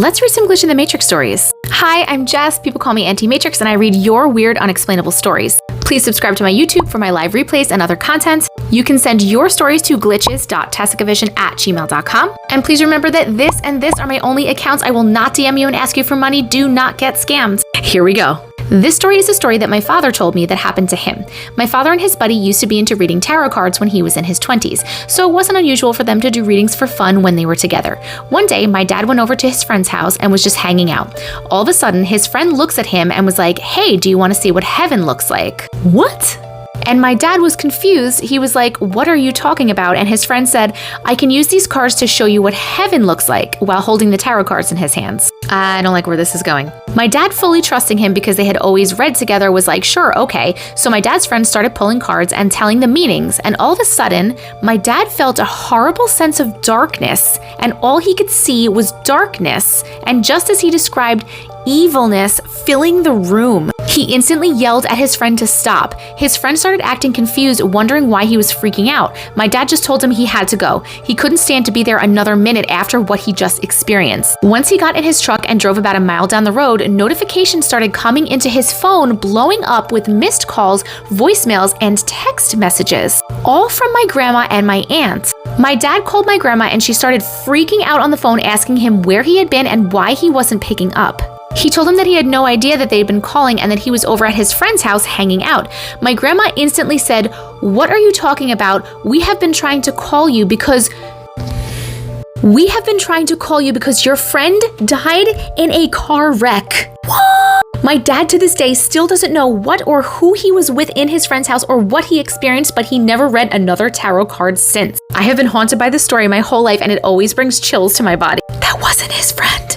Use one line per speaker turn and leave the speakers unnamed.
Let's read some Glitch in the Matrix stories. Hi, I'm Jess. People call me Auntie Matrix, and I read your weird, unexplainable stories. Please subscribe to my YouTube for my live replays and other content. You can send your stories to glitches.tessicavision@gmail.com. And please remember that this and this are my only accounts. I will not DM you and ask you for money. Do not get scammed. Here we go. This story is a story that my father told me that happened to him. My father and his buddy used to be into reading tarot cards when he was in his 20s, so it wasn't unusual for them to do readings for fun when they were together. One day, my dad went over to his friend's house and was just hanging out. All of a sudden, his friend looks at him and was like, "Hey, do you want to see what heaven looks like?" "What?" And my dad was confused. He was like, "What are you talking about?" And his friend said, "I can use these cards to show you what heaven looks like," while holding the tarot cards in his hands. I don't like where this is going. My dad, fully trusting him because they had always read together, was like, "Sure, okay." So my dad's friend started pulling cards and telling the meanings, and all of a sudden, my dad felt a horrible sense of darkness, and all he could see was darkness, and just as he described, evilness filling the room. He instantly yelled at his friend to stop. His friend started acting confused, wondering why he was freaking out. My dad just told him he had to go. He couldn't stand to be there another minute after what he just experienced. Once he got in his truck and drove about a mile down the road, notifications started coming into his phone, blowing up with missed calls, voicemails, and text messages, all from my grandma and my aunt. My dad called my grandma and she started freaking out on the phone, asking him where he had been and why he wasn't picking up. He told him that he had no idea that they'd been calling and that he was over at his friend's house hanging out. My grandma instantly said, "What are you talking about? We have been trying to call you because your friend died in a car wreck." What? My dad to this day still doesn't know what or who he was with in his friend's house or what he experienced, but he never read another tarot card since. I have been haunted by this story my whole life, and it always brings chills to my body. That wasn't his friend.